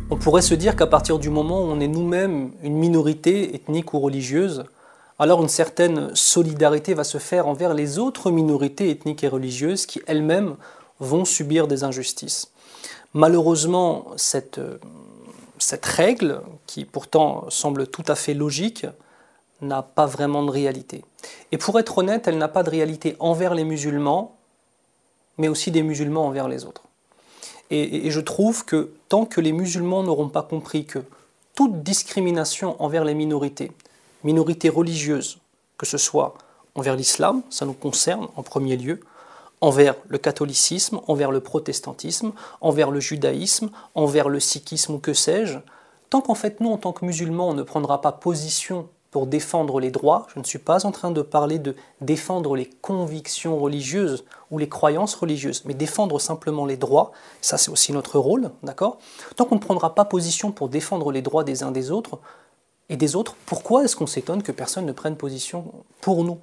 On pourrait se dire qu'à partir du moment où on est nous-mêmes une minorité ethnique ou religieuse, alors une certaine solidarité va se faire envers les autres minorités ethniques et religieuses qui elles-mêmes vont subir des injustices. Malheureusement, cette règle, qui pourtant semble tout à fait logique, n'a pas vraiment de réalité. Et pour être honnête, elle n'a pas de réalité envers les musulmans, mais aussi des musulmans envers les autres. Et je trouve que tant que les musulmans n'auront pas compris que toute discrimination envers les minorités religieuses, que ce soit envers l'islam, ça nous concerne en premier lieu, envers le catholicisme, envers le protestantisme, envers le judaïsme, envers le sikhisme ou que sais-je, tant qu'en fait nous, en tant que musulmans, on ne prendra pas position pour défendre les droits, je ne suis pas en train de parler de défendre les convictions religieuses ou les croyances religieuses, mais défendre simplement les droits, ça c'est aussi notre rôle, d'accord? Tant qu'on ne prendra pas position pour défendre les droits des uns des autres et des autres, pourquoi est-ce qu'on s'étonne que personne ne prenne position pour nous?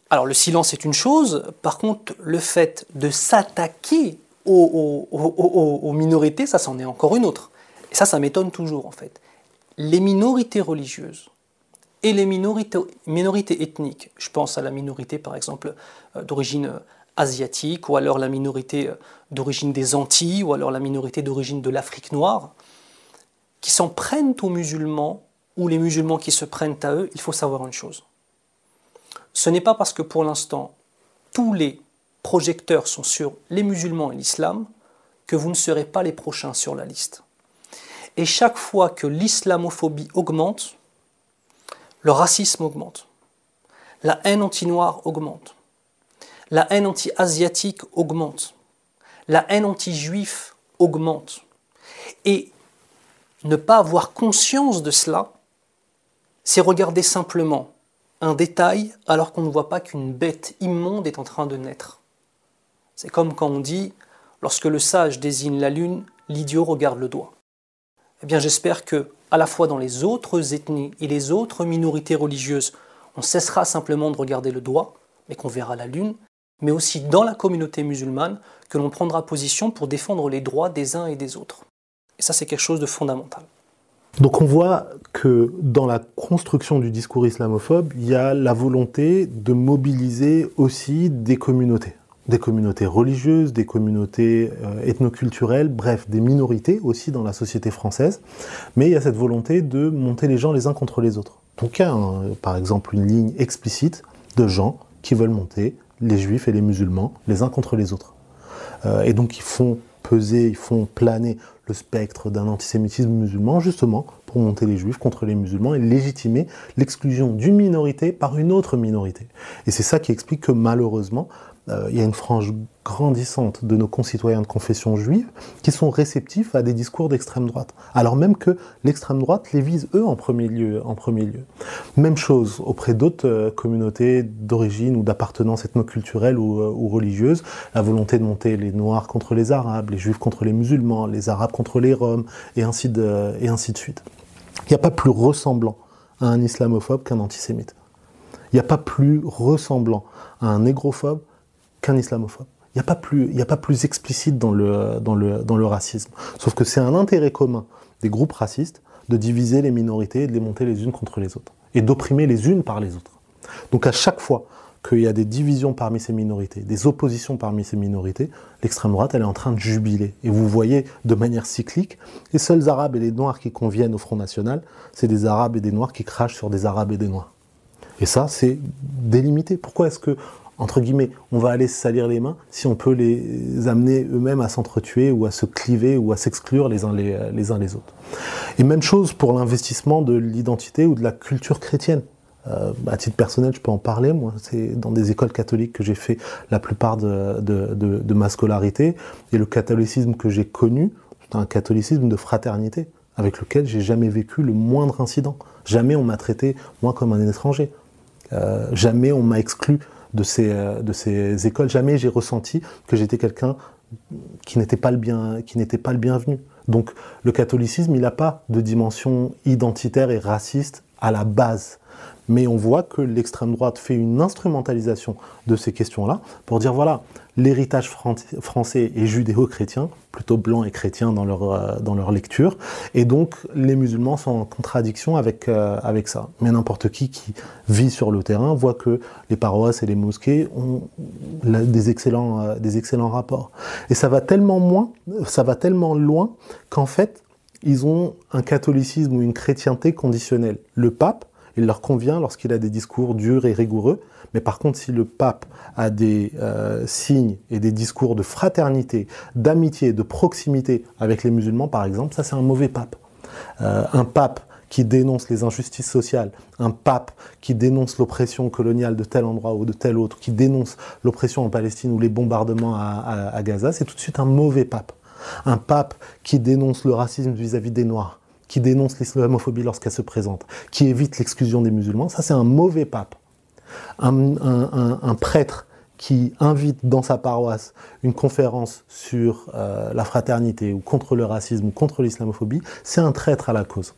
Alors le silence est une chose, par contre le fait de s'attaquer aux minorités, ça c'en est encore une autre. Et ça m'étonne toujours en fait. Les minorités religieuses et les minorités ethniques, je pense à la minorité par exemple d'origine asiatique, ou alors la minorité d'origine des Antilles, ou alors la minorité d'origine de l'Afrique noire, qui s'en prennent aux musulmans, ou les musulmans qui se prennent à eux, il faut savoir une chose. Ce n'est pas parce que pour l'instant tous les projecteurs sont sur les musulmans et l'islam que vous ne serez pas les prochains sur la liste. Et chaque fois que l'islamophobie augmente, le racisme augmente, la haine anti-noire augmente, la haine anti-asiatique augmente, la haine anti-juif augmente. Et ne pas avoir conscience de cela, c'est regarder simplement un détail alors qu'on ne voit pas qu'une bête immonde est en train de naître. C'est comme quand on dit, lorsque le sage désigne la lune, l'idiot regarde le doigt. Eh bien, j'espère que, à la fois dans les autres ethnies et les autres minorités religieuses, on cessera simplement de regarder le doigt, mais qu'on verra la lune, mais aussi dans la communauté musulmane, que l'on prendra position pour défendre les droits des uns et des autres. Et ça, c'est quelque chose de fondamental. Donc on voit que dans la construction du discours islamophobe, il y a la volonté de mobiliser aussi des communautés religieuses, des communautés ethnoculturelles, bref, des minorités aussi dans la société française, mais il y a cette volonté de monter les gens les uns contre les autres. Donc il y a par exemple une ligne explicite de gens qui veulent monter les juifs et les musulmans les uns contre les autres. Et donc ils font peser, ils font planer le spectre d'un antisémitisme musulman, justement, pour monter les juifs contre les musulmans et légitimer l'exclusion d'une minorité par une autre minorité. Et c'est ça qui explique que, malheureusement, il y a une frange grandissante de nos concitoyens de confession juive qui sont réceptifs à des discours d'extrême droite, alors même que l'extrême droite les vise eux en premier lieu. Même chose auprès d'autres communautés d'origine ou d'appartenance ethnoculturelle ou religieuse, la volonté de monter les Noirs contre les Arabes, les Juifs contre les musulmans, les Arabes contre les Roms, et ainsi de suite. Il n'y a pas plus ressemblant à un islamophobe qu'un antisémite. Il n'y a pas plus ressemblant à un négrophobe qu'un islamophobe. Il n'y a pas plus explicite dans le racisme. Sauf que c'est un intérêt commun des groupes racistes de diviser les minorités et de les monter les unes contre les autres. Et d'opprimer les unes par les autres. Donc à chaque fois qu'il y a des divisions parmi ces minorités, des oppositions parmi ces minorités, l'extrême droite, elle est en train de jubiler. Et vous voyez de manière cyclique, les seuls Arabes et les Noirs qui conviennent au Front National, c'est des Arabes et des Noirs qui crachent sur des Arabes et des Noirs. Et ça, c'est délimité. Pourquoi est-ce que, entre guillemets, on va aller se salir les mains si on peut les amener eux-mêmes à s'entretuer ou à se cliver ou à s'exclure les uns les autres. Et même chose pour l'investissement de l'identité ou de la culture chrétienne. À titre personnel, je peux en parler. Moi, c'est dans des écoles catholiques que j'ai fait la plupart de ma scolarité. Et le catholicisme que j'ai connu, c'est un catholicisme de fraternité, avec lequel j'ai jamais vécu le moindre incident. Jamais on m'a traité, moi, comme un étranger. Jamais on m'a exclu de ces écoles. Jamais j'ai ressenti que j'étais quelqu'un qui n'était pas le bienvenu. Donc le catholicisme, il n'a pas de dimension identitaire et raciste à la base. Mais on voit que l'extrême droite fait une instrumentalisation de ces questions-là pour dire, voilà, l'héritage français est judéo-chrétien, plutôt blanc et chrétien dans leur lecture, et donc les musulmans sont en contradiction avec ça. Mais n'importe qui vit sur le terrain voit que les paroisses et les mosquées ont des excellents rapports. Et ça va tellement loin qu'en fait, ils ont un catholicisme ou une chrétienté conditionnelle. Le pape, il leur convient lorsqu'il a des discours durs et rigoureux, mais par contre, si le pape a des signes et des discours de fraternité, d'amitié, de proximité avec les musulmans, par exemple, ça c'est un mauvais pape. Un pape qui dénonce les injustices sociales, un pape qui dénonce l'oppression coloniale de tel endroit ou de tel autre, qui dénonce l'oppression en Palestine ou les bombardements à Gaza, c'est tout de suite un mauvais pape. Un pape qui dénonce le racisme vis-à-vis des Noirs, qui dénonce l'islamophobie lorsqu'elle se présente, qui évite l'exclusion des musulmans, ça c'est un mauvais pape. Un prêtre qui invite dans sa paroisse une conférence sur la fraternité ou contre le racisme ou contre l'islamophobie, c'est un traître à la cause.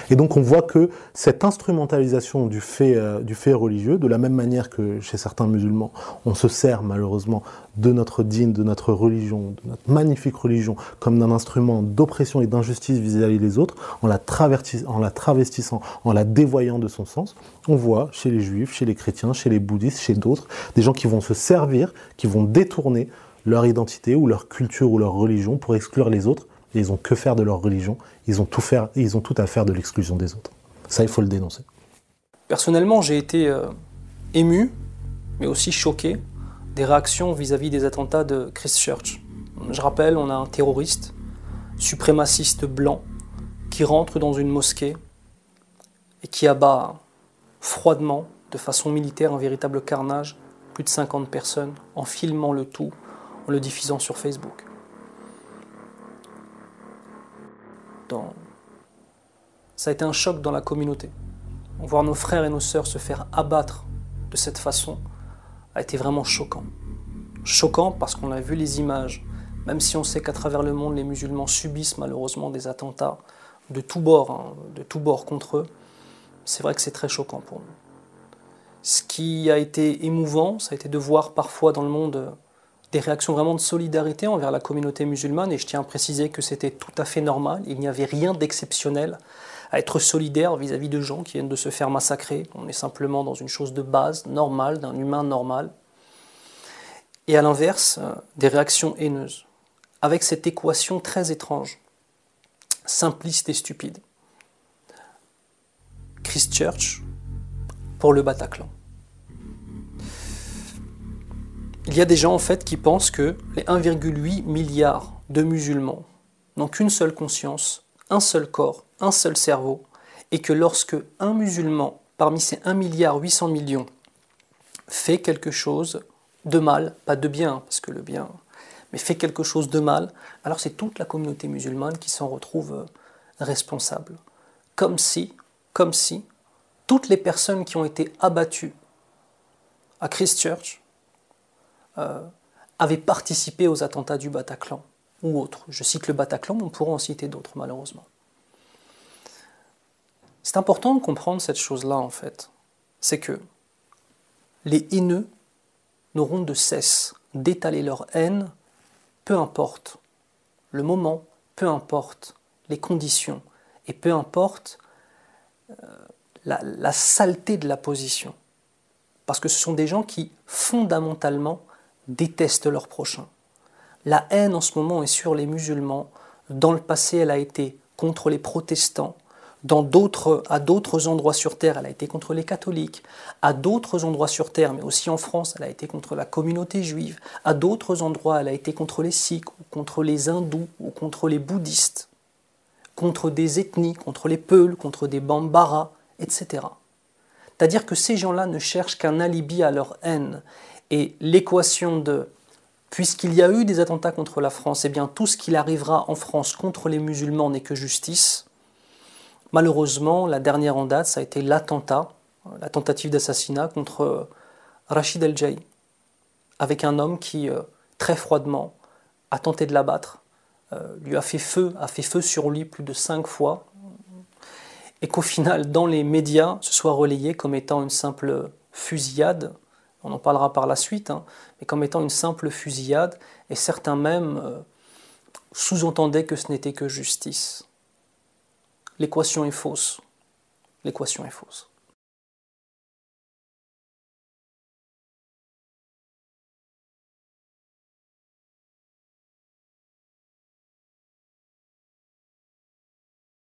Et donc on voit que cette instrumentalisation du fait religieux, de la même manière que chez certains musulmans, on se sert malheureusement de notre dîne, de notre religion, de notre magnifique religion, comme d'un instrument d'oppression et d'injustice vis-à-vis des autres, en la travestissant, en la dévoyant de son sens, on voit chez les juifs, chez les chrétiens, chez les bouddhistes, chez d'autres, des gens qui vont se servir, qui vont détourner leur identité ou leur culture ou leur religion pour exclure les autres. Et ils ont que faire de leur religion, ils ont tout à faire de l'exclusion des autres. Ça, il faut le dénoncer. Personnellement, j'ai été ému, mais aussi choqué, des réactions vis-à-vis des attentats de Christchurch. Je rappelle, on a un terroriste, suprémaciste blanc, qui rentre dans une mosquée et qui abat froidement, de façon militaire, un véritable carnage, plus de 50 personnes, en filmant le tout, en le diffusant sur Facebook. Ça a été un choc dans la communauté. Voir nos frères et nos sœurs se faire abattre de cette façon a été vraiment choquant. Choquant parce qu'on a vu les images, même si on sait qu'à travers le monde, les musulmans subissent malheureusement des attentats de tous bords contre eux. C'est vrai que c'est très choquant pour nous. Ce qui a été émouvant, ça a été de voir parfois dans le monde des réactions vraiment de solidarité envers la communauté musulmane, et je tiens à préciser que c'était tout à fait normal, il n'y avait rien d'exceptionnel à être solidaire vis-à-vis de gens qui viennent de se faire massacrer. On est simplement dans une chose de base, normale, d'un humain normal. Et à l'inverse, des réactions haineuses, avec cette équation très étrange, simpliste et stupide. Christchurch pour le Bataclan. Il y a des gens en fait qui pensent que les 1,8 milliard de musulmans n'ont qu'une seule conscience, un seul corps, un seul cerveau, et que lorsque un musulman parmi ces 1,8 milliard fait quelque chose de mal, pas de bien, parce que le bien, mais fait quelque chose de mal, alors c'est toute la communauté musulmane qui s'en retrouve responsable. Comme si toutes les personnes qui ont été abattues à Christchurch avaient participé aux attentats du Bataclan ou autres. Je cite le Bataclan, mais on pourra en citer d'autres malheureusement. C'est important de comprendre cette chose-là en fait. C'est que les haineux n'auront de cesse d'étaler leur haine, peu importe le moment, peu importe les conditions, et peu importe la saleté de la position. Parce que ce sont des gens qui, fondamentalement, détestent leur prochain. La haine en ce moment est sur les musulmans. Dans le passé, elle a été contre les protestants. À d'autres endroits sur Terre, elle a été contre les catholiques. À d'autres endroits sur Terre, mais aussi en France, elle a été contre la communauté juive. À d'autres endroits, elle a été contre les sikhs, ou contre les hindous, ou contre les bouddhistes, contre des ethnies, contre les peuls, contre des bambaras, etc. C'est-à-dire que ces gens-là ne cherchent qu'un alibi à leur haine. Et l'équation de « puisqu'il y a eu des attentats contre la France, eh bien tout ce qu'il arrivera en France contre les musulmans n'est que justice », malheureusement, la dernière en date, ça a été la tentative d'assassinat contre Rachid El-Jaï, avec un homme qui, très froidement, a tenté de l'abattre, lui a fait feu sur lui plus de 5 fois. et qu'au final, dans les médias, ce soit relayé comme étant une simple fusillade, on en parlera par la suite, hein, mais comme étant une simple fusillade, et certains même sous-entendaient que ce n'était que justice. L'équation est fausse. L'équation est fausse.